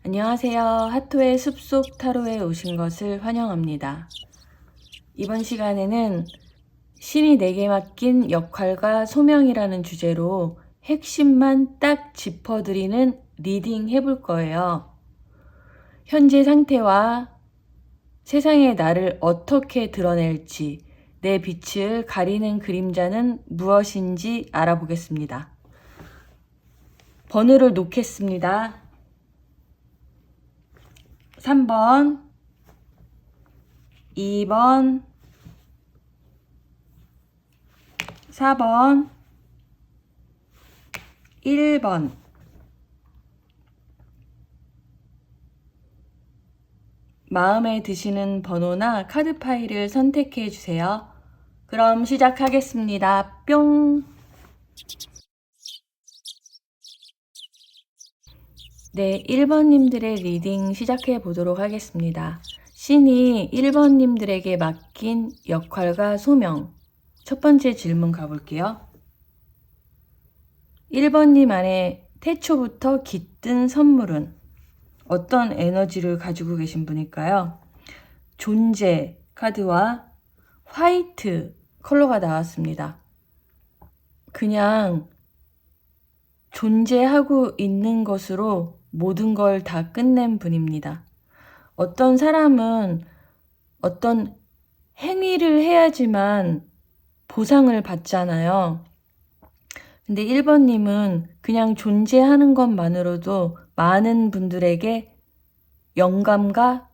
안녕하세요. 하토의 숲속 타로에 오신 것을 환영합니다. 이번 시간에는 신이 내게 맡긴 역할과 소명이라는 주제로 핵심만 딱 짚어드리는 리딩 해볼 거예요. 현재 상태와 세상의 나를 어떻게 드러낼지, 내 빛을 가리는 그림자는 무엇인지 알아보겠습니다. 번호를 놓겠습니다. 3번, 2번, 4번, 1번. 마음에 드시는 번호나 카드 파일을 선택해 주세요. 그럼 시작하겠습니다. 뿅! 네, 1번님들의 리딩 시작해 보도록 하겠습니다. 신이 1번님들에게 맡긴 역할과 소명. 첫 번째 질문 가볼게요. 1번님 안에 태초부터 깃든 선물은 어떤 에너지를 가지고 계신 분일까요? 존재 카드와 화이트 컬러가 나왔습니다. 그냥 존재하고 있는 것으로 모든 걸 다 끝낸 분입니다. 어떤 사람은 어떤 행위를 해야지만 보상을 받잖아요. 근데 1번님은 그냥 존재하는 것만으로도 많은 분들에게 영감과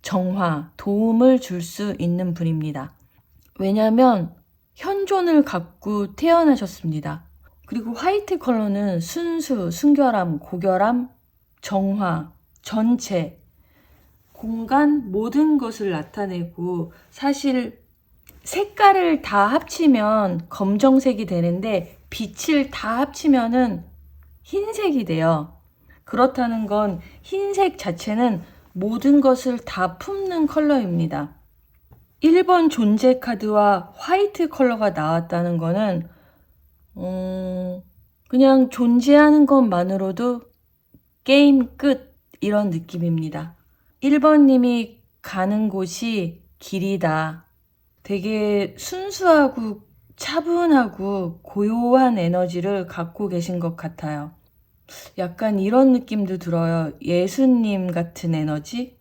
정화, 도움을 줄 수 있는 분입니다. 왜냐하면 현존을 갖고 태어나셨습니다. 그리고 화이트 컬러는 순수, 순결함, 고결함, 정화, 전체, 공간 모든 것을 나타내고 사실 색깔을 다 합치면 검정색이 되는데 빛을 다 합치면은 흰색이 돼요. 그렇다는 건 흰색 자체는 모든 것을 다 품는 컬러입니다. 1번 존재 카드와 화이트 컬러가 나왔다는 거는 그냥 존재하는 것만으로도 게임 끝 이런 느낌입니다. 1번님이 가는 곳이 길이다. 되게 순수하고 차분하고 고요한 에너지를 갖고 계신 것 같아요. 약간 이런 느낌도 들어요. 예수님 같은 에너지?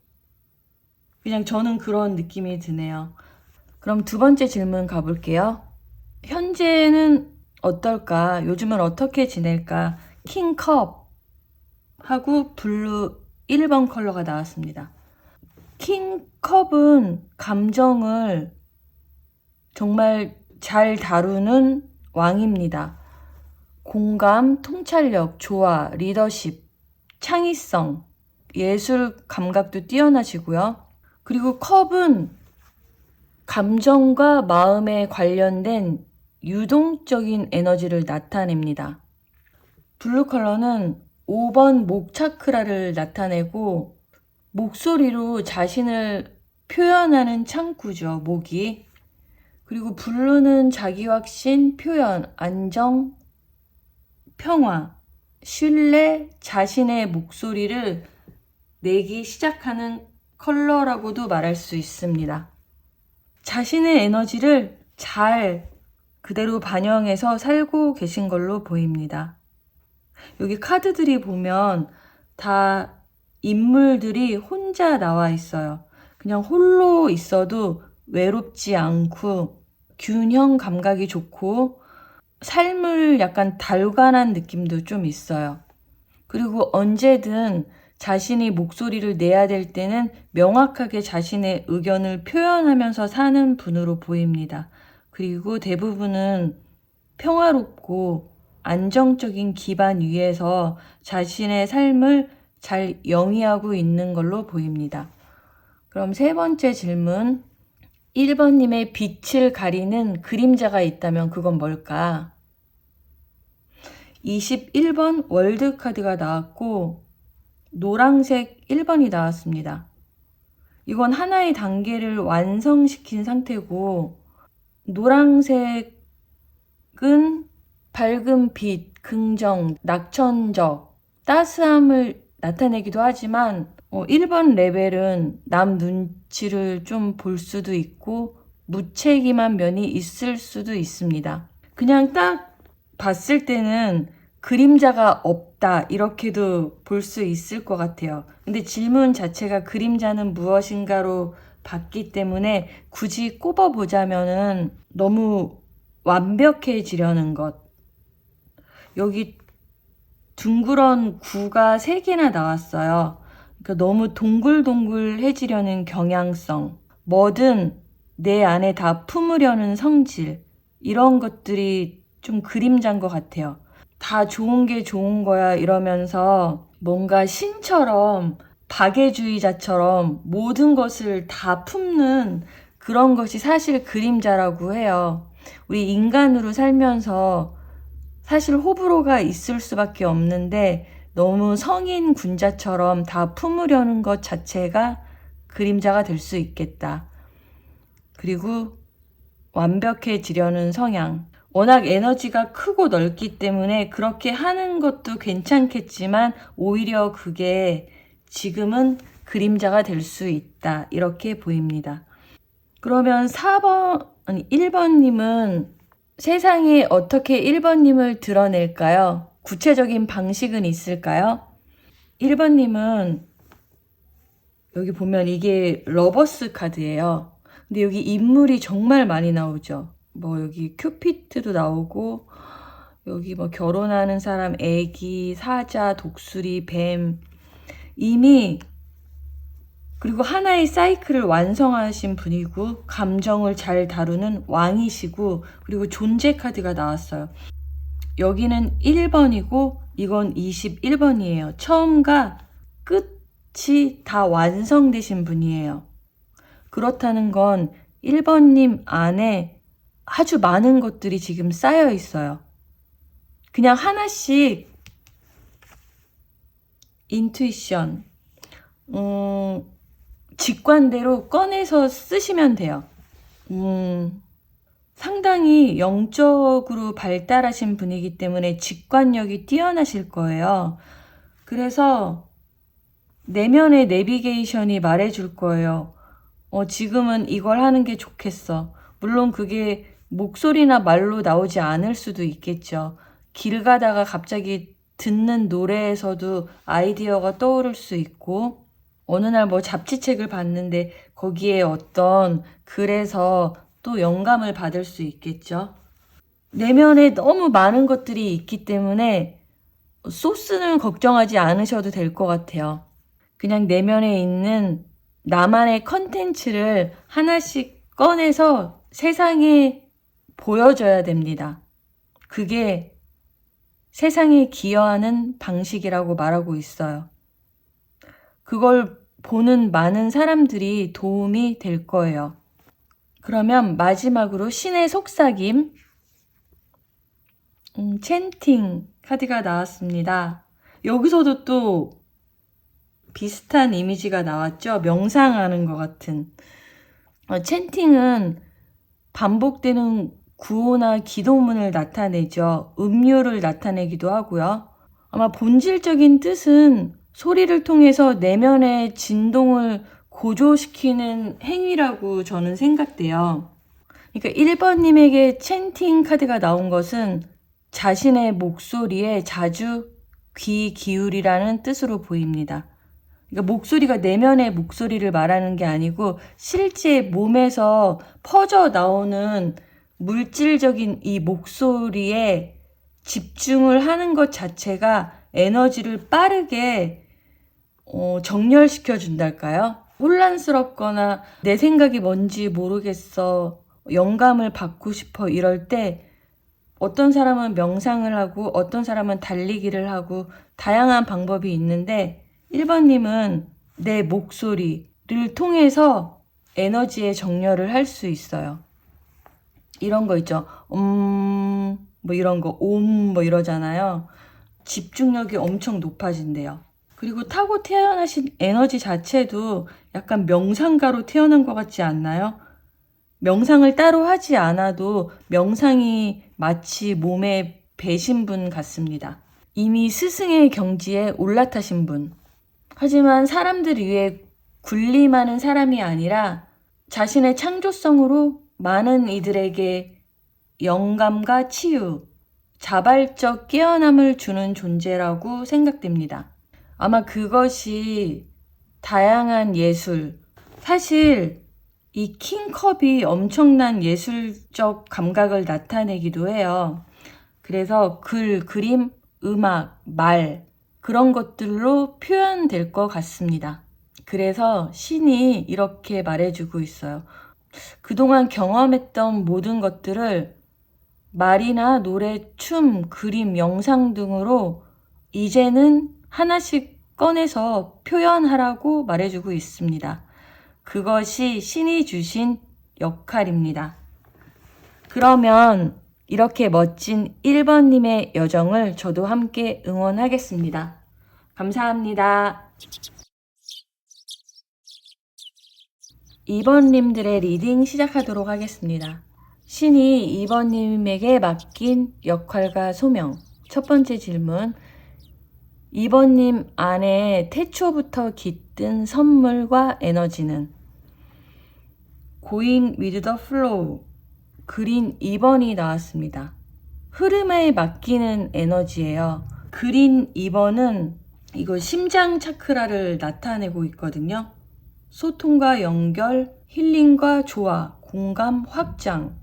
그냥 저는 그런 느낌이 드네요. 그럼 두 번째 질문 가볼게요. 현재는 어떨까? 요즘은 어떻게 지낼까? 킹컵 하고 블루 1번 컬러가 나왔습니다. 킹컵은 감정을 정말 잘 다루는 왕입니다. 공감, 통찰력, 조화, 리더십, 창의성, 예술 감각도 뛰어나시고요. 그리고 컵은 감정과 마음에 관련된 유동적인 에너지를 나타냅니다. 블루 컬러는 5번 목 차크라를 나타내고 목소리로 자신을 표현하는 창구죠, 목이. 그리고 블루는 자기 확신, 표현, 안정, 평화, 신뢰, 자신의 목소리를 내기 시작하는 컬러라고도 말할 수 있습니다. 자신의 에너지를 잘 그대로 반영해서 살고 계신 걸로 보입니다. 여기 카드들이 보면 다 인물들이 혼자 나와 있어요. 그냥 홀로 있어도 외롭지 않고 균형 감각이 좋고 삶을 약간 달관한 느낌도 좀 있어요. 그리고 언제든 자신이 목소리를 내야 될 때는 명확하게 자신의 의견을 표현하면서 사는 분으로 보입니다. 그리고 대부분은 평화롭고 안정적인 기반 위에서 자신의 삶을 잘 영위하고 있는 걸로 보입니다. 그럼 세 번째 질문. 1번님의 빛을 가리는 그림자가 있다면 그건 뭘까? 21번 월드카드가 나왔고 노란색 1번이 나왔습니다. 이건 하나의 단계를 완성시킨 상태고 노란색은 밝은 빛, 긍정, 낙천적, 따스함을 나타내기도 하지만 1번 레벨은 남 눈치를 좀 볼 수도 있고 무책임한 면이 있을 수도 있습니다. 그냥 딱 봤을 때는 그림자가 없다 이렇게도 볼 수 있을 것 같아요. 근데 질문 자체가 그림자는 무엇인가로 봤기 때문에 굳이 꼽아보자면은 너무 완벽해지려는 것. 여기 둥그런 구가 3개나 나왔어요. 그러니까 너무 동글동글해지려는 경향성, 뭐든 내 안에 다 품으려는 성질, 이런 것들이 좀 그림자인 것 같아요. 다 좋은 게 좋은 거야 이러면서 뭔가 신처럼 박애주의자처럼 모든 것을 다 품는 그런 것이 사실 그림자라고 해요. 우리 인간으로 살면서 사실 호불호가 있을 수밖에 없는데 너무 성인 군자처럼 다 품으려는 것 자체가 그림자가 될 수 있겠다. 그리고 완벽해지려는 성향. 워낙 에너지가 크고 넓기 때문에 그렇게 하는 것도 괜찮겠지만 오히려 그게 지금은 그림자가 될 수 있다. 이렇게 보입니다. 그러면 1번님은 세상에 어떻게 1번님을 드러낼까요? 구체적인 방식은 있을까요? 1번님은 여기 보면 이게 러버스 카드예요. 근데 여기 인물이 정말 많이 나오죠. 뭐 여기 큐피트도 나오고 여기 뭐 결혼하는 사람, 애기, 사자, 독수리, 뱀. 이미 그리고 하나의 사이클을 완성하신 분이고 감정을 잘 다루는 왕이시고 그리고 존재 카드가 나왔어요. 여기는 1번이고 이건 21번이에요. 처음과 끝이 다 완성되신 분이에요. 그렇다는 건 1번님 안에 아주 많은 것들이 지금 쌓여 있어요. 그냥 하나씩 인투이션, 직관대로 꺼내서 쓰시면 돼요. 상당히 영적으로 발달하신 분이기 때문에 직관력이 뛰어나실 거예요. 그래서 내면의 내비게이션이 말해줄 거예요. 지금은 이걸 하는 게 좋겠어. 물론 그게 목소리나 말로 나오지 않을 수도 있겠죠. 길 가다가 갑자기 듣는 노래에서도 아이디어가 떠오를 수 있고 어느 날 뭐 잡지책을 봤는데 거기에 어떤 글에서 또 영감을 받을 수 있겠죠. 내면에 너무 많은 것들이 있기 때문에 소스는 걱정하지 않으셔도 될 것 같아요. 그냥 내면에 있는 나만의 컨텐츠를 하나씩 꺼내서 세상에 보여줘야 됩니다. 그게 세상에 기여하는 방식이라고 말하고 있어요. 그걸 보는 많은 사람들이 도움이 될 거예요. 그러면 마지막으로 신의 속삭임, 챈팅 카드가 나왔습니다. 여기서도 또 비슷한 이미지가 나왔죠. 명상하는 것 같은. 챈팅은 반복되는 구호나 기도문을 나타내죠. 음료를 나타내기도 하고요. 아마 본질적인 뜻은 소리를 통해서 내면의 진동을 고조시키는 행위라고 저는 생각돼요. 그러니까 1번님에게 챈팅 카드가 나온 것은 자신의 목소리에 자주 귀 기울이라는 뜻으로 보입니다. 그러니까 목소리가 내면의 목소리를 말하는 게 아니고 실제 몸에서 퍼져 나오는 물질적인 이 목소리에 집중을 하는 것 자체가 에너지를 빠르게 정렬시켜 준달까요? 혼란스럽거나 내 생각이 뭔지 모르겠어, 영감을 받고 싶어 이럴 때 어떤 사람은 명상을 하고 어떤 사람은 달리기를 하고 다양한 방법이 있는데 1번님은 내 목소리를 통해서 에너지의 정렬을 할 수 있어요. 이런 거 있죠. 뭐 이런 거, 뭐 이러잖아요. 집중력이 엄청 높아진대요. 그리고 타고 태어나신 에너지 자체도 약간 명상가로 태어난 것 같지 않나요? 명상을 따로 하지 않아도 명상이 마치 몸에 배신분 같습니다. 이미 스승의 경지에 올라타신 분. 하지만 사람들 위해 군림하는 사람이 아니라 자신의 창조성으로 많은 이들에게 영감과 치유, 자발적 깨어남을 주는 존재라고 생각됩니다. 아마 그것이 다양한 예술, 사실 이 킹컵이 엄청난 예술적 감각을 나타내기도 해요. 그래서 글, 그림, 음악, 말 그런 것들로 표현될 것 같습니다. 그래서 신이 이렇게 말해주고 있어요. 그동안 경험했던 모든 것들을 말이나 노래, 춤, 그림, 영상 등으로 이제는 하나씩 꺼내서 표현하라고 말해주고 있습니다. 그것이 신이 주신 역할입니다. 그러면 이렇게 멋진 1번님의 여정을 저도 함께 응원하겠습니다. 감사합니다. 2번님들의 리딩 시작하도록 하겠습니다. 신이 2번님에게 맡긴 역할과 소명. 첫 번째 질문. 2번님 안에 태초부터 깃든 선물과 에너지는? Going with the flow. 그린 2번이 나왔습니다. 흐름에 맡기는 에너지예요. 그린 2번은 이거 심장 차크라를 나타내고 있거든요. 소통과 연결, 힐링과 조화, 공감, 확장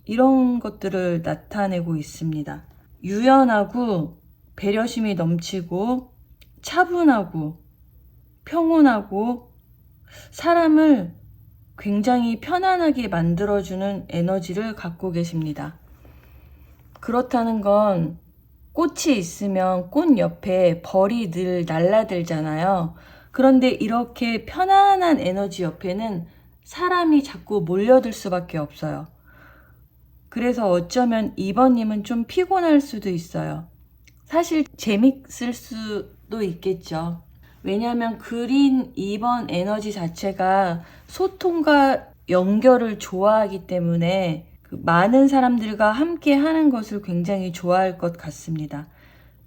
이런 것들을 나타내고 있습니다. 유연하고 배려심이 넘치고 차분하고 평온하고 사람을 굉장히 편안하게 만들어주는 에너지를 갖고 계십니다. 그렇다는 건 꽃이 있으면 꽃 옆에 벌이 늘 날아들잖아요. 그런데 이렇게 편안한 에너지 옆에는 사람이 자꾸 몰려들 수밖에 없어요. 그래서 어쩌면 2번님은 좀 피곤할 수도 있어요. 사실 재밌을 수도 있겠죠. 왜냐하면 그린 2번 에너지 자체가 소통과 연결을 좋아하기 때문에 많은 사람들과 함께 하는 것을 굉장히 좋아할 것 같습니다.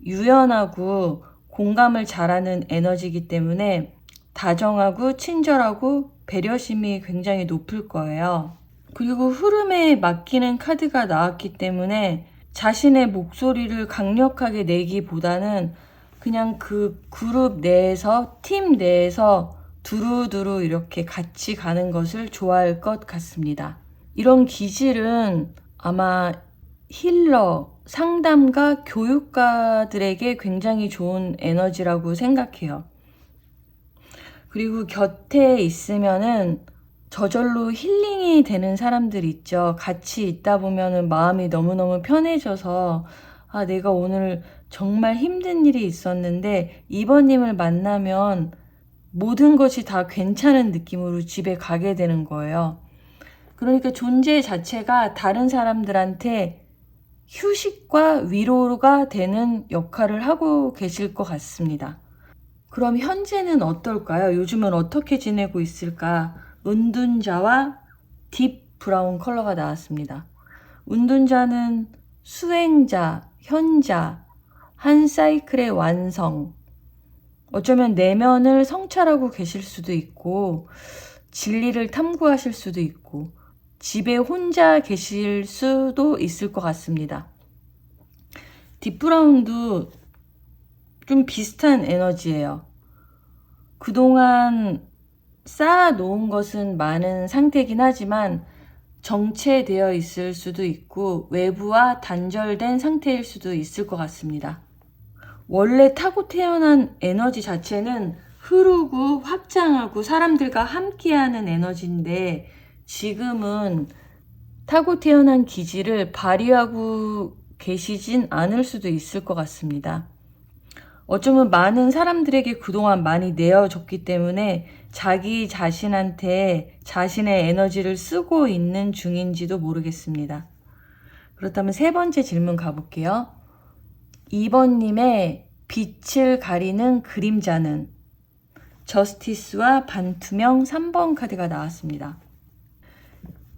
유연하고 공감을 잘하는 에너지이기 때문에 다정하고 친절하고 배려심이 굉장히 높을 거예요. 그리고 흐름에 맡기는 카드가 나왔기 때문에 자신의 목소리를 강력하게 내기보다는 그냥 그 그룹 내에서, 팀 내에서 두루두루 이렇게 같이 가는 것을 좋아할 것 같습니다. 이런 기질은 아마 힐러, 상담가, 교육가들에게 굉장히 좋은 에너지라고 생각해요. 그리고 곁에 있으면은 저절로 힐링이 되는 사람들 있죠. 같이 있다 보면은 마음이 너무너무 편해져서 아, 내가 오늘 정말 힘든 일이 있었는데 2번님을 만나면 모든 것이 다 괜찮은 느낌으로 집에 가게 되는 거예요. 그러니까 존재 자체가 다른 사람들한테 휴식과 위로가 되는 역할을 하고 계실 것 같습니다. 그럼 현재는 어떨까요? 요즘은 어떻게 지내고 있을까? 은둔자와 딥 브라운 컬러가 나왔습니다. 은둔자는 수행자, 현자, 한 사이클의 완성. 어쩌면 내면을 성찰하고 계실 수도 있고 진리를 탐구하실 수도 있고 집에 혼자 계실 수도 있을 것 같습니다. 딥브라운도 좀 비슷한 에너지예요. 그동안 쌓아놓은 것은 많은 상태이긴 하지만 정체되어 있을 수도 있고 외부와 단절된 상태일 수도 있을 것 같습니다. 원래 타고 태어난 에너지 자체는 흐르고 확장하고 사람들과 함께하는 에너지인데 지금은 타고 태어난 기질을 발휘하고 계시진 않을 수도 있을 것 같습니다. 어쩌면 많은 사람들에게 그동안 많이 내어줬기 때문에 자기 자신한테 자신의 에너지를 쓰고 있는 중인지도 모르겠습니다. 그렇다면 세 번째 질문 가볼게요. 2번님의 빛을 가리는 그림자는? 저스티스와 반투명 3번 카드가 나왔습니다.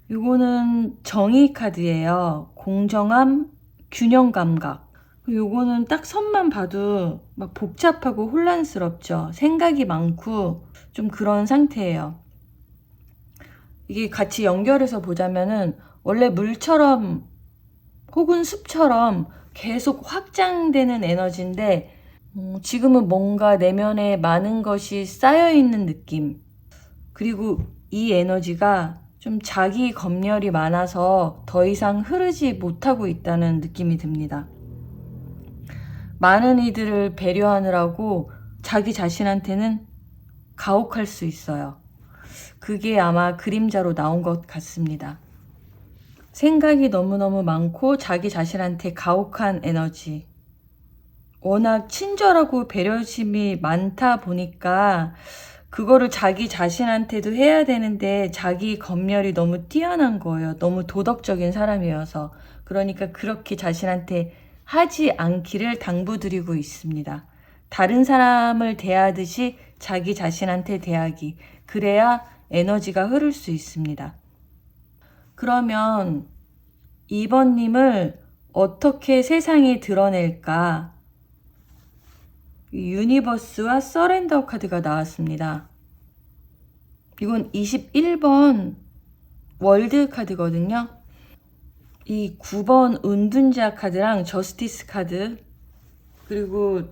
이거는 정의 카드예요. 공정함, 균형 감각. 요거는 딱 선만 봐도 막 복잡하고 혼란스럽죠. 생각이 많고 좀 그런 상태예요. 이게 같이 연결해서 보자면은 원래 물처럼 혹은 숲처럼 계속 확장되는 에너지인데 지금은 뭔가 내면에 많은 것이 쌓여있는 느낌. 그리고 이 에너지가 좀 자기 검열이 많아서 더 이상 흐르지 못하고 있다는 느낌이 듭니다. 많은 이들을 배려하느라고 자기 자신한테는 가혹할 수 있어요. 그게 아마 그림자로 나온 것 같습니다. 생각이 너무너무 많고 자기 자신한테 가혹한 에너지. 워낙 친절하고 배려심이 많다 보니까 그거를 자기 자신한테도 해야 되는데 자기 검열이 너무 뛰어난 거예요. 너무 도덕적인 사람이어서. 그러니까 그렇게 자신한테 하지 않기를 당부드리고 있습니다. 다른 사람을 대하듯이 자기 자신한테 대하기. 그래야 에너지가 흐를 수 있습니다. 그러면 2번님을 어떻게 세상에 드러낼까? 유니버스와 서렌더 카드가 나왔습니다. 이건 21번 월드 카드거든요. 이 9번 은둔자 카드랑 저스티스 카드, 그리고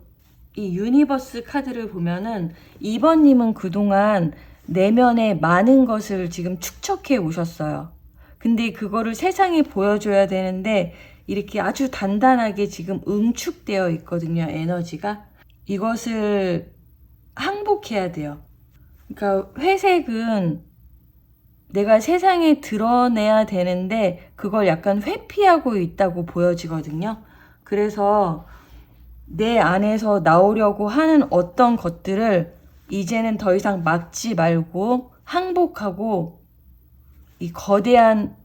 이 유니버스 카드를 보면은 2번님은 그동안 내면에 많은 것을 지금 축적해 오셨어요. 근데 그거를 세상에 보여줘야 되는데 이렇게 아주 단단하게 지금 응축되어 있거든요, 에너지가. 이것을 항복해야 돼요. 그러니까 회색은 내가 세상에 드러내야 되는데 그걸 약간 회피하고 있다고 보여지거든요. 그래서 내 안에서 나오려고 하는 어떤 것들을 이제는 더 이상 막지 말고 항복하고 이 거대한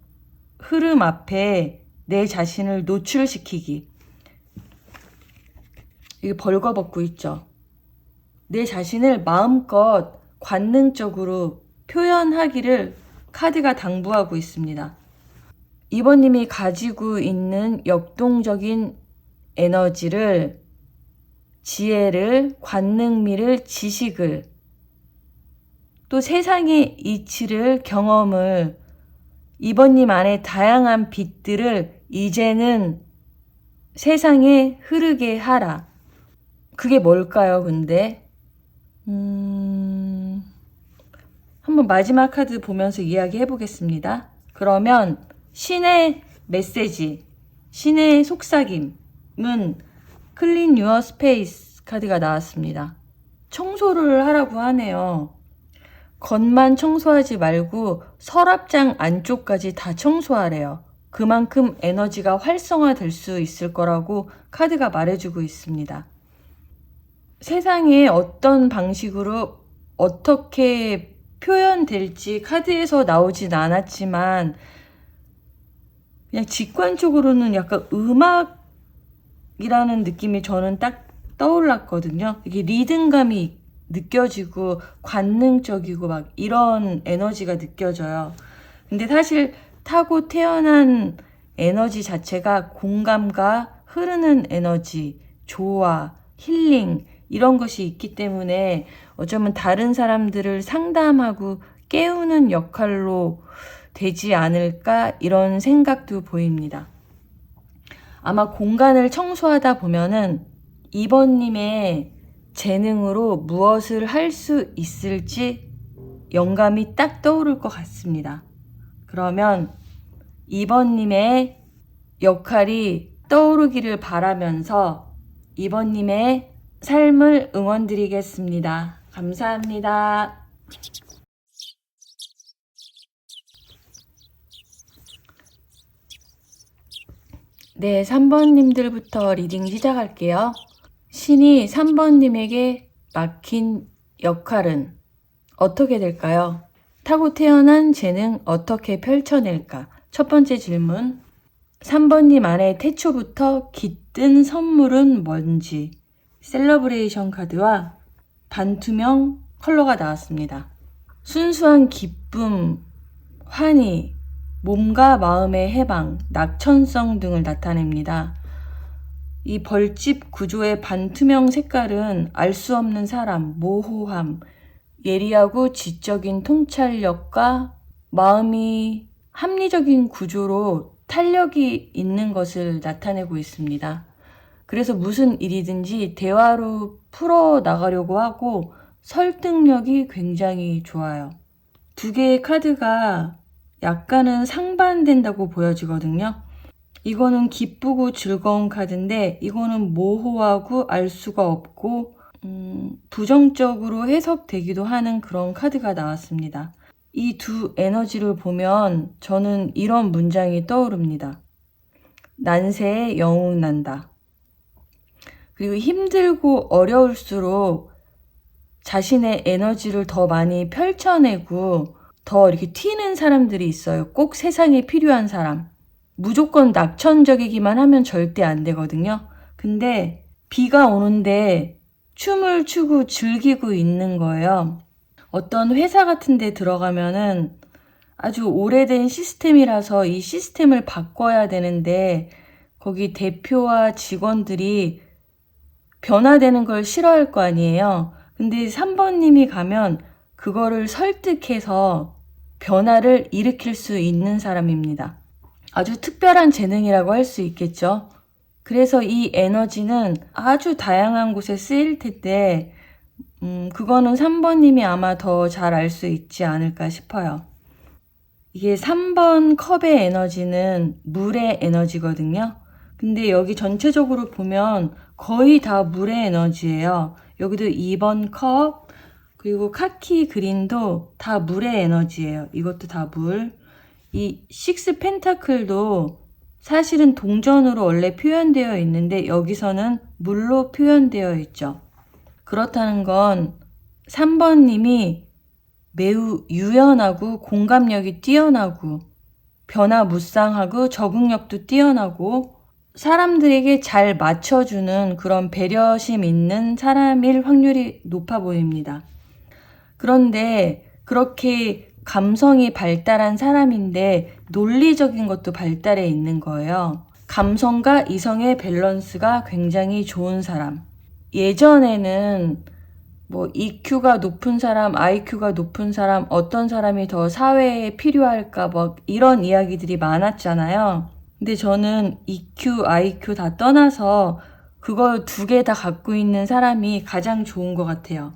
흐름 앞에 내 자신을 노출시키기. 이게 벌거벗고 있죠. 내 자신을 마음껏 관능적으로 표현하기를 카드가 당부하고 있습니다. 2번님이 가지고 있는 역동적인 에너지를, 지혜를, 관능미를, 지식을, 또 세상의 이치를, 경험을, 2번님 안에 다양한 빛들을 이제는 세상에 흐르게 하라. 그게 뭘까요, 근데? 한번 마지막 카드 보면서 이야기해 보겠습니다. 그러면 신의 메시지, 신의 속삭임은 클린 유어 스페이스 카드가 나왔습니다. 청소를 하라고 하네요. 겉만 청소하지 말고 서랍장 안쪽까지 다 청소하래요. 그만큼 에너지가 활성화될 수 있을 거라고 카드가 말해주고 있습니다. 세상에 어떤 방식으로 어떻게 표현될지 카드에서 나오진 않았지만 그냥 직관적으로는 약간 음악이라는 느낌이 저는 딱 떠올랐거든요. 이게 리듬감이 느껴지고 관능적이고 막 이런 에너지가 느껴져요. 근데 사실 타고 태어난 에너지 자체가 공감과 흐르는 에너지, 조화, 힐링 이런 것이 있기 때문에 어쩌면 다른 사람들을 상담하고 깨우는 역할로 되지 않을까 이런 생각도 보입니다. 아마 공간을 청소하다 보면은 2번님의 재능으로 무엇을 할 수 있을지 영감이 딱 떠오를 것 같습니다. 그러면 2번님의 역할이 떠오르기를 바라면서 2번님의 삶을 응원드리겠습니다. 감사합니다. 네, 3번님들부터 리딩 시작할게요. 신이 3번님에게 맡긴 역할은 어떻게 될까요? 타고 태어난 재능 어떻게 펼쳐낼까? 첫 번째 질문. 3번님 안에 태초부터 깃든 선물은 뭔지. 셀러브레이션 카드와 반투명 컬러가 나왔습니다. 순수한 기쁨, 환희, 몸과 마음의 해방, 낙천성 등을 나타냅니다. 이 벌집 구조의 반투명 색깔은 알 수 없는 사람, 모호함, 예리하고 지적인 통찰력과 마음이 합리적인 구조로 탄력이 있는 것을 나타내고 있습니다. 그래서 무슨 일이든지 대화로 풀어나가려고 하고 설득력이 굉장히 좋아요. 두 개의 카드가 약간은 상반된다고 보여지거든요. 이거는 기쁘고 즐거운 카드인데 이거는 모호하고 알 수가 없고 부정적으로 해석되기도 하는 그런 카드가 나왔습니다. 이 두 에너지를 보면 저는 이런 문장이 떠오릅니다. 난세에 영웅 난다. 그리고 힘들고 어려울수록 자신의 에너지를 더 많이 펼쳐내고 더 이렇게 튀는 사람들이 있어요. 꼭 세상에 필요한 사람. 무조건 낙천적이기만 하면 절대 안 되거든요. 근데 비가 오는데 춤을 추고 즐기고 있는 거예요. 어떤 회사 같은 데 들어가면은 아주 오래된 시스템이라서 이 시스템을 바꿔야 되는데 거기 대표와 직원들이 변화되는 걸 싫어할 거 아니에요. 근데 3번님이 가면 그거를 설득해서 변화를 일으킬 수 있는 사람입니다. 아주 특별한 재능이라고 할 수 있겠죠. 그래서 이 에너지는 아주 다양한 곳에 쓰일 텐데 그거는 3번님이 아마 더 잘 알 수 있지 않을까 싶어요. 이게 3번 컵의 에너지는 물의 에너지거든요. 근데 여기 전체적으로 보면 거의 다 물의 에너지예요. 여기도 2번 컵, 그리고 카키 그린도 다 물의 에너지예요. 이것도 다 물. 이 6 펜타클도 사실은 동전으로 원래 표현되어 있는데 여기서는 물로 표현되어 있죠. 그렇다는 건 3번님이 매우 유연하고 공감력이 뛰어나고 변화무쌍하고 적응력도 뛰어나고 사람들에게 잘 맞춰주는 그런 배려심 있는 사람일 확률이 높아 보입니다. 그런데 그렇게 감성이 발달한 사람인데 논리적인 것도 발달해 있는 거예요. 감성과 이성의 밸런스가 굉장히 좋은 사람. 예전에는 뭐 EQ가 높은 사람, IQ가 높은 사람, 어떤 사람이 더 사회에 필요할까 뭐 이런 이야기들이 많았잖아요. 근데 저는 EQ, IQ 다 떠나서 그거 두 개 다 갖고 있는 사람이 가장 좋은 것 같아요.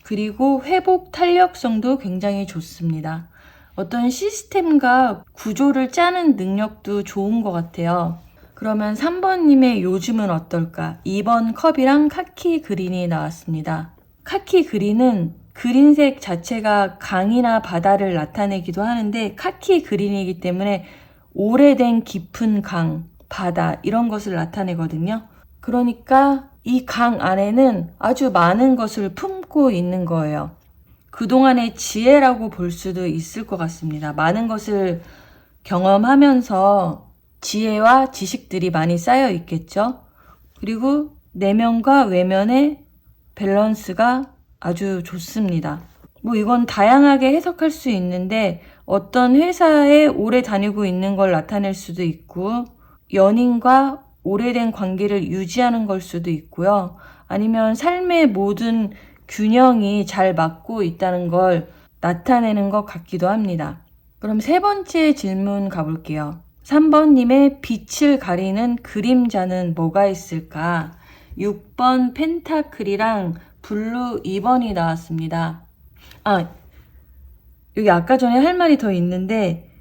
그리고 회복 탄력성도 굉장히 좋습니다. 어떤 시스템과 구조를 짜는 능력도 좋은 것 같아요. 그러면 3번님의 요즘은 어떨까? 2번 컵이랑 카키 그린이 나왔습니다. 카키 그린은 그린색 자체가 강이나 바다를 나타내기도 하는데 카키 그린이기 때문에 오래된 깊은 강, 바다 이런 것을 나타내거든요. 그러니까 이 강 안에는 아주 많은 것을 품고 있는 거예요. 그동안의 지혜라고 볼 수도 있을 것 같습니다. 많은 것을 경험하면서 지혜와 지식들이 많이 쌓여 있겠죠. 그리고 내면과 외면의 밸런스가 아주 좋습니다. 뭐 이건 다양하게 해석할 수 있는데 어떤 회사에 오래 다니고 있는 걸 나타낼 수도 있고 연인과 오래된 관계를 유지하는 걸 수도 있고요. 아니면 삶의 모든 균형이 잘 맞고 있다는 걸 나타내는 것 같기도 합니다. 그럼 세 번째 질문 가볼게요. 3번님의 빛을 가리는 그림자는 뭐가 있을까? 6번 펜타클이랑 블루 2번이 나왔습니다. 여기 아까 전에 할 말이 더 있는데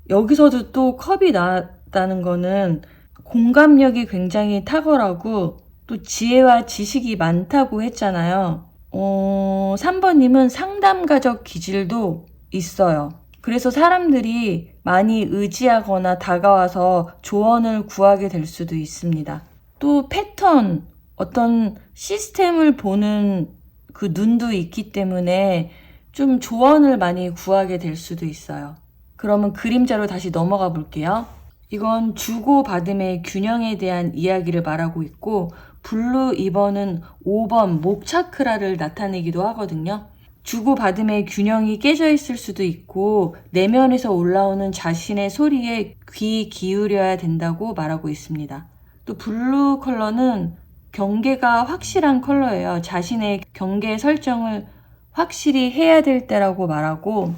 여기서도 또 컵이 나왔다는 거는 공감력이 굉장히 탁월하고 또 지혜와 지식이 많다고 했잖아요. 3번님은 상담가적 기질도 있어요. 그래서 사람들이 많이 의지하거나 다가와서 조언을 구하게 될 수도 있습니다. 또 패턴, 어떤 시스템을 보는 그 눈도 있기 때문에 좀 조언을 많이 구하게 될 수도 있어요. 그러면 그림자로 다시 넘어가 볼게요. 이건 주고받음의 균형에 대한 이야기를 말하고 있고 블루 2번은 5번 목차크라를 나타내기도 하거든요. 주고받음의 균형이 깨져 있을 수도 있고 내면에서 올라오는 자신의 소리에 귀 기울여야 된다고 말하고 있습니다. 또 블루 컬러는 경계가 확실한 컬러예요. 자신의 경계 설정을 확실히 해야 될 때라고 말하고,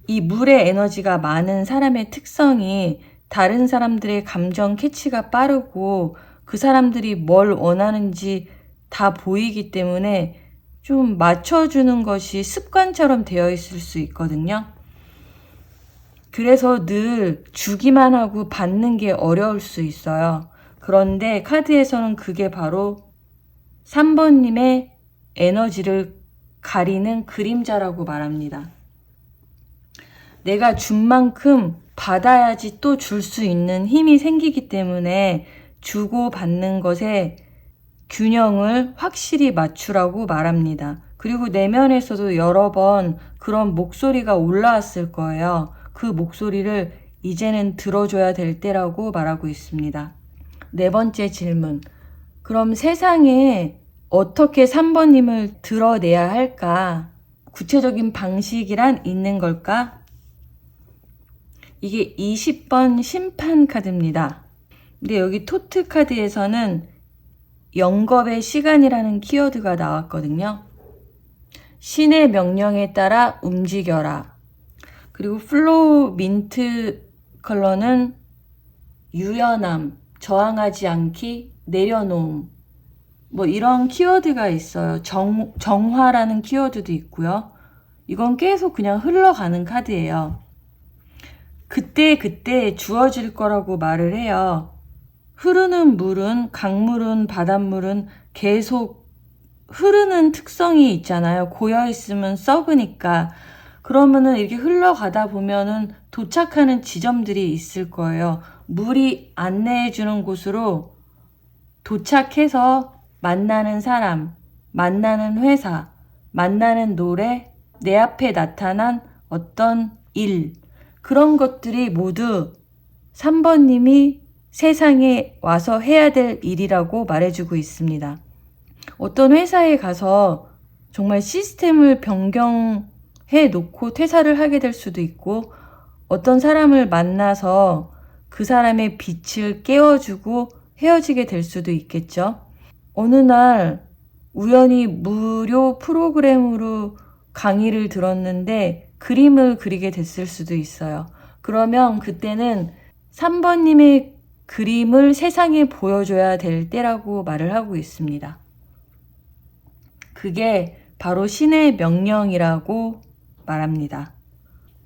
이 물의 에너지가 많은 사람의 특성이 다른 사람들의 감정 캐치가 빠르고 그 사람들이 뭘 원하는지 다 보이기 때문에 좀 맞춰주는 것이 습관처럼 되어 있을 수 있거든요. 그래서 늘 주기만 하고 받는 게 어려울 수 있어요. 그런데 카드에서는 그게 바로 3번님의 에너지를 가리는 그림자라고 말합니다. 내가 준 만큼 받아야지 또 줄 수 있는 힘이 생기기 때문에 주고 받는 것에 균형을 확실히 맞추라고 말합니다. 그리고 내면에서도 여러 번 그런 목소리가 올라왔을 거예요. 그 목소리를 이제는 들어줘야 될 때라고 말하고 있습니다. 네 번째 질문. 그럼 세상에 어떻게 3번님을 드러내야 할까? 구체적인 방식이란 있는 걸까? 이게 20번 심판 카드입니다. 근데 여기 토트 카드에서는 영겁의 시간이라는 키워드가 나왔거든요. 신의 명령에 따라 움직여라. 그리고 플로우 민트 컬러는 유연함, 저항하지 않기, 내려놓음, 뭐 이런 키워드가 있어요. 정화라는 키워드도 있고요. 이건 계속 그냥 흘러가는 카드예요. 그때 주어질 거라고 말을 해요. 흐르는 물은, 강물은, 바닷물은 계속 흐르는 특성이 있잖아요. 고여있으면 썩으니까. 그러면은 이렇게 흘러가다 보면은 도착하는 지점들이 있을 거예요. 물이 안내해주는 곳으로 도착해서 만나는 사람, 만나는 회사, 만나는 노래, 내 앞에 나타난 어떤 일, 그런 것들이 모두 3번님이 세상에 와서 해야 될 일이라고 말해주고 있습니다. 어떤 회사에 가서 정말 시스템을 변경해 놓고 퇴사를 하게 될 수도 있고, 어떤 사람을 만나서 그 사람의 빛을 깨워주고 헤어지게 될 수도 있겠죠. 어느 날 우연히 무료 프로그램으로 강의를 들었는데 그림을 그리게 됐을 수도 있어요. 그러면 그때는 3번님의 그림을 세상에 보여줘야 될 때라고 말을 하고 있습니다. 그게 바로 신의 명령이라고 말합니다.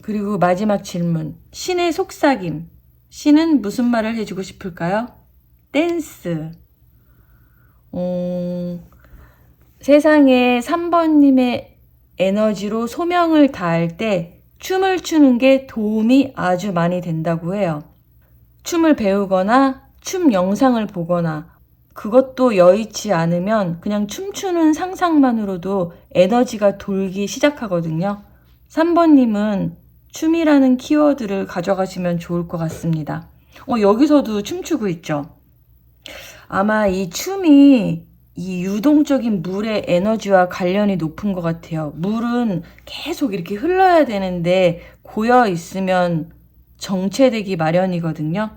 그리고 마지막 질문. 신의 속삭임. 신은 무슨 말을 해주고 싶을까요? 댄스. 세상에 3번님의 에너지로 소명을 다할 때 춤을 추는 게 도움이 아주 많이 된다고 해요. 춤을 배우거나 춤 영상을 보거나, 그것도 여의치 않으면 그냥 춤추는 상상만으로도 에너지가 돌기 시작하거든요. 3번님은 춤이라는 키워드를 가져가시면 좋을 것 같습니다. 여기서도 춤추고 있죠. 아마 이 춤이 이 유동적인 물의 에너지와 관련이 높은 것 같아요. 물은 계속 이렇게 흘러야 되는데 고여 있으면 정체되기 마련이거든요.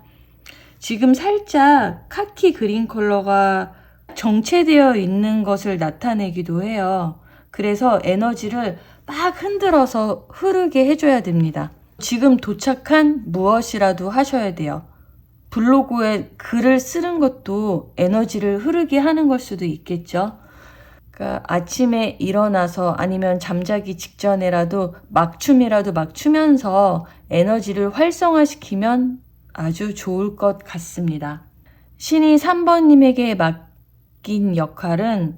지금 살짝 카키 그린 컬러가 정체되어 있는 것을 나타내기도 해요. 그래서 에너지를 막 흔들어서 흐르게 해줘야 됩니다. 지금 도착한 무엇이라도 하셔야 돼요. 블로그에 글을 쓰는 것도 에너지를 흐르게 하는 걸 수도 있겠죠. 그러니까 아침에 일어나서 아니면 잠자기 직전에라도 막춤이라도 막 추면서 에너지를 활성화시키면 아주 좋을 것 같습니다. 신이 3번님에게 맡긴 역할은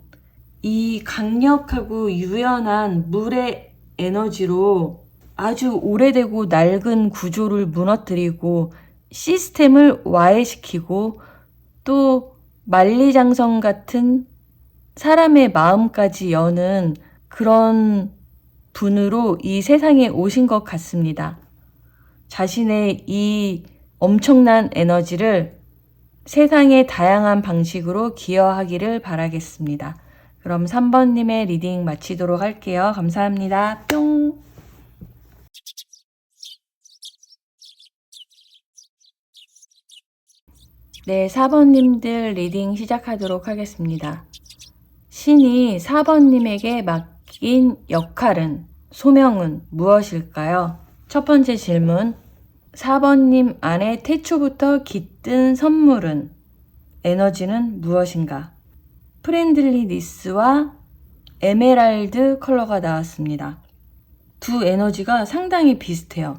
이 강력하고 유연한 물의 에너지로 아주 오래되고 낡은 구조를 무너뜨리고 시스템을 와해시키고, 또 만리장성 같은 사람의 마음까지 여는 그런 분으로 이 세상에 오신 것 같습니다. 자신의 이 엄청난 에너지를 세상의 다양한 방식으로 기여하기를 바라겠습니다. 그럼 3번님의 리딩 마치도록 할게요. 감사합니다. 뿅! 네, 4번님들 리딩 시작하도록 하겠습니다. 신이 4번님에게 맡긴 역할은, 소명은 무엇일까요? 첫 번째 질문, 4번님 안에 태초부터 깃든 선물은, 에너지는 무엇인가? 프렌들리니스와 에메랄드 컬러가 나왔습니다. 두 에너지가 상당히 비슷해요.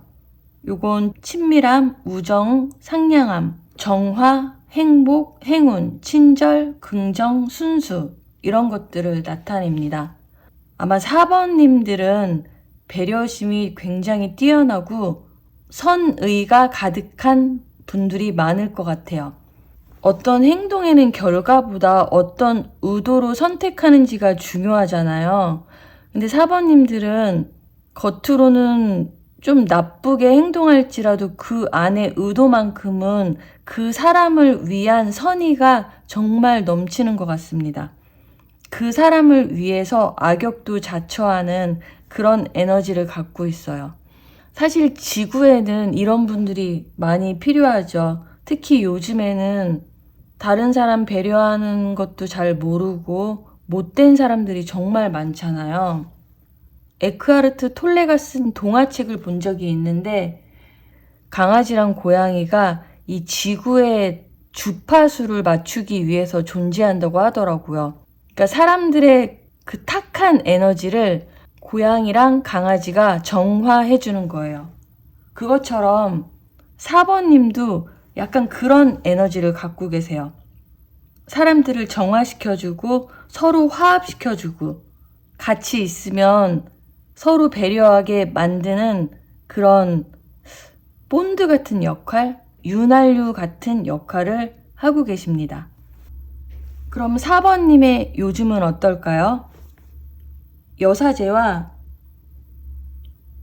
요건 친밀함, 우정, 상냥함, 정화, 행복, 행운, 친절, 긍정, 순수 이런 것들을 나타냅니다. 아마 4번님들은 배려심이 굉장히 뛰어나고 선의가 가득한 분들이 많을 것 같아요. 어떤 행동에는 결과보다 어떤 의도로 선택하는지가 중요하잖아요. 근데 4번님들은 겉으로는 좀 나쁘게 행동할지라도 그 안에 의도만큼은 그 사람을 위한 선의가 정말 넘치는 것 같습니다. 그 사람을 위해서 악역도 자처하는 그런 에너지를 갖고 있어요. 사실 지구에는 이런 분들이 많이 필요하죠. 특히 요즘에는 다른 사람 배려하는 것도 잘 모르고 못된 사람들이 정말 많잖아요. 에크하르트 톨레가 쓴 동화책을 본 적이 있는데 강아지랑 고양이가 이 지구의 주파수를 맞추기 위해서 존재한다고 하더라고요. 그러니까 사람들의 그 탁한 에너지를 고양이랑 강아지가 정화해 주는 거예요. 그것처럼 4번님도 약간 그런 에너지를 갖고 계세요. 사람들을 정화시켜주고 서로 화합시켜주고 같이 있으면 서로 배려하게 만드는 그런 본드 같은 역할, 윤활유 같은 역할을 하고 계십니다. 그럼 4번님의 요즘은 어떨까요? 여사제와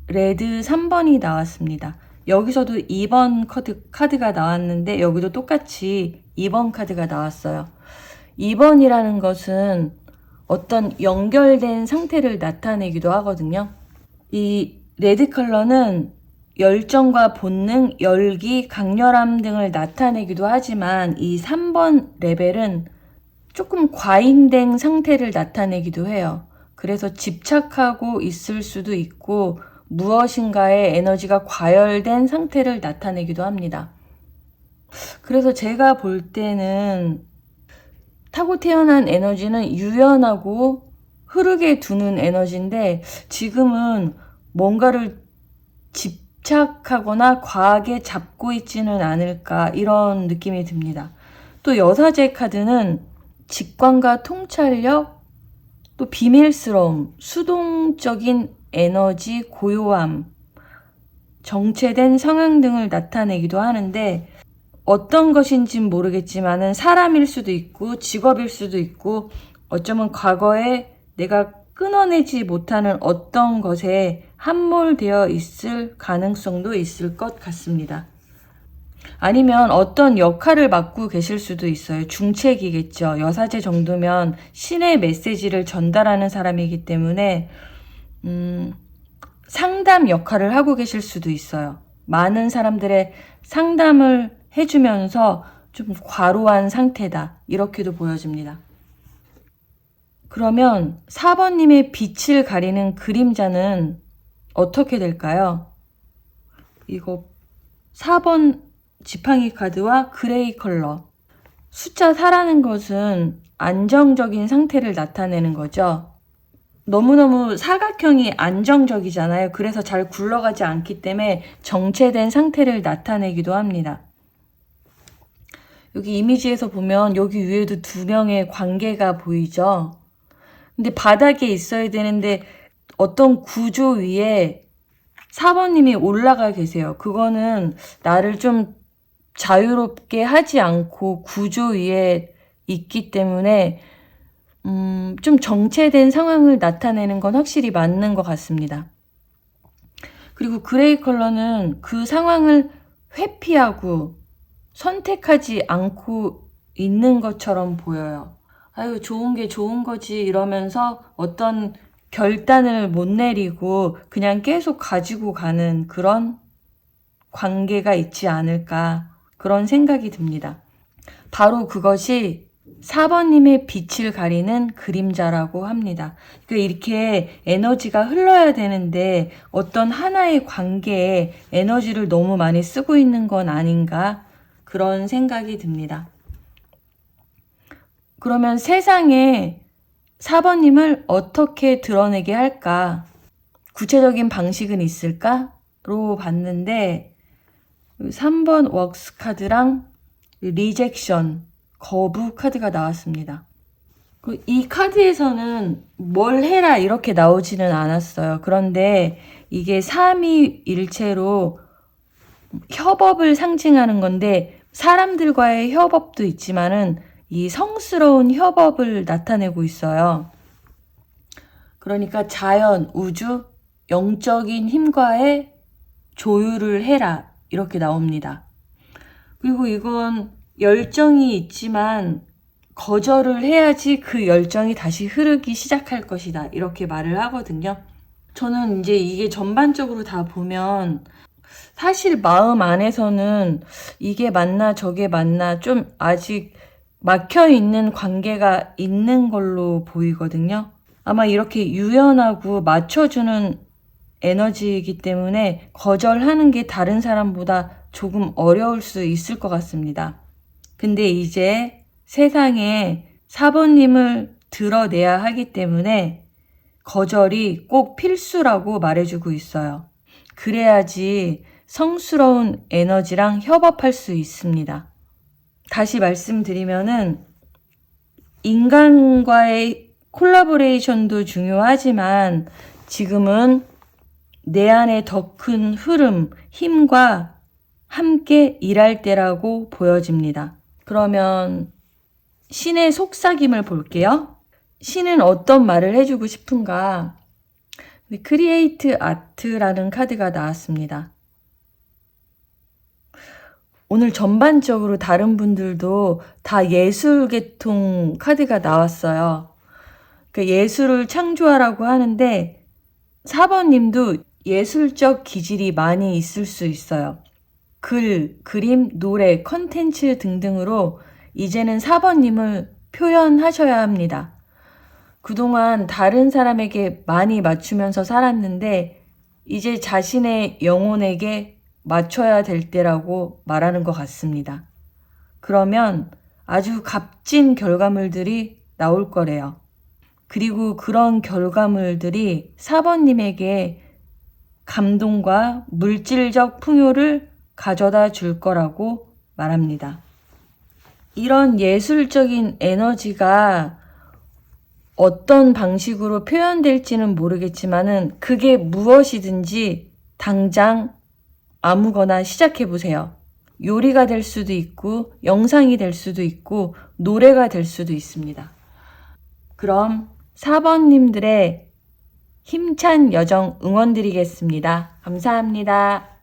레드 3번이 나왔습니다. 여기서도 2번 카드가 나왔는데 여기도 똑같이 2번 카드가 나왔어요. 2번이라는 것은 어떤 연결된 상태를 나타내기도 하거든요. 이 레드 컬러는 열정과 본능, 열기, 강렬함 등을 나타내기도 하지만 이 3번 레벨은 조금 과잉된 상태를 나타내기도 해요. 그래서 집착하고 있을 수도 있고 무엇인가의 에너지가 과열된 상태를 나타내기도 합니다. 그래서 제가 볼 때는 타고 태어난 에너지는 유연하고 흐르게 두는 에너지인데 지금은 뭔가를 집착하거나 과하게 잡고 있지는 않을까 이런 느낌이 듭니다. 또 여사제 카드는 직관과 통찰력, 또 비밀스러움, 수동적인 에너지, 고요함, 정체된 상황 등을 나타내기도 하는데 어떤 것인진 모르겠지만은 사람일 수도 있고 직업일 수도 있고 어쩌면 과거에 내가 끊어내지 못하는 어떤 것에 함몰되어 있을 가능성도 있을 것 같습니다. 아니면 어떤 역할을 맡고 계실 수도 있어요. 중책이겠죠. 여사제 정도면 신의 메시지를 전달하는 사람이기 때문에 상담 역할을 하고 계실 수도 있어요. 많은 사람들의 상담을 해주면서 좀 과로한 상태다. 이렇게도 보여집니다. 그러면 4번님의 빛을 가리는 그림자는 어떻게 될까요? 이거 4번 지팡이 카드와 그레이 컬러. 숫자 4라는 것은 안정적인 상태를 나타내는 거죠. 너무너무 사각형이 안정적이잖아요. 그래서 잘 굴러가지 않기 때문에 정체된 상태를 나타내기도 합니다. 여기 이미지에서 보면 여기 위에도 두 명의 관계가 보이죠. 근데 바닥에 있어야 되는데 어떤 구조 위에 4번님이 올라가 계세요. 그거는 나를 좀 자유롭게 하지 않고 구조 위에 있기 때문에 좀 정체된 상황을 나타내는 건 확실히 맞는 것 같습니다. 그리고 그레이 컬러는 그 상황을 회피하고 선택하지 않고 있는 것처럼 보여요. 아유, 좋은 게 좋은 거지 이러면서 어떤 결단을 못 내리고 그냥 계속 가지고 가는 그런 관계가 있지 않을까 그런 생각이 듭니다. 바로 그것이 4번님의 빛을 가리는 그림자라고 합니다. 그러니까 이렇게 에너지가 흘러야 되는데 어떤 하나의 관계에 에너지를 너무 많이 쓰고 있는 건 아닌가 그런 생각이 듭니다. 그러면 세상에 4번님을 어떻게 드러내게 할까? 구체적인 방식은 있을까?로 봤는데 3번 웍스 카드랑 리젝션, 거부 카드가 나왔습니다. 이 카드에서는 뭘 해라 이렇게 나오지는 않았어요. 그런데 이게 삼위일체로 협업을 상징하는 건데 사람들과의 협업도 있지만은 이 성스러운 협업을 나타내고 있어요. 그러니까 자연, 우주, 영적인 힘과의 조율을 해라 이렇게 나옵니다. 그리고 이건 열정이 있지만 거절을 해야지 그 열정이 다시 흐르기 시작할 것이다 이렇게 말을 하거든요. 저는 이제 이게 전반적으로 다 보면 사실 마음 안에서는 이게 맞나 저게 맞나 좀 아직 막혀있는 관계가 있는 걸로 보이거든요. 아마 이렇게 유연하고 맞춰주는 에너지이기 때문에 거절하는 게 다른 사람보다 조금 어려울 수 있을 것 같습니다. 근데 이제 세상에 4번님을 드러내야 하기 때문에 거절이 꼭 필수라고 말해주고 있어요. 그래야지 성스러운 에너지랑 협업할 수 있습니다. 다시 말씀드리면은 인간과의 콜라보레이션도 중요하지만 지금은 내 안에 더 큰 흐름, 힘과 함께 일할 때라고 보여집니다. 그러면 신의 속삭임을 볼게요. 신은 어떤 말을 해주고 싶은가? 크리에이트 아트라는 카드가 나왔습니다. 오늘 전반적으로 다른 분들도 다 예술 계통 카드가 나왔어요. 예술을 창조하라고 하는데 4번님도 예술적 기질이 많이 있을 수 있어요. 글, 그림, 노래, 컨텐츠 등등으로 이제는 4번님을 표현하셔야 합니다. 그동안 다른 사람에게 많이 맞추면서 살았는데 이제 자신의 영혼에게 맞춰야 될 때라고 말하는 것 같습니다. 그러면 아주 값진 결과물들이 나올 거래요. 그리고 그런 결과물들이 4번님에게 감동과 물질적 풍요를 가져다 줄 거라고 말합니다. 이런 예술적인 에너지가 어떤 방식으로 표현될지는 모르겠지만은 그게 무엇이든지 당장 아무거나 시작해 보세요. 요리가 될 수도 있고 영상이 될 수도 있고 노래가 될 수도 있습니다. 그럼 4번님들의 힘찬 여정 응원드리겠습니다. 감사합니다.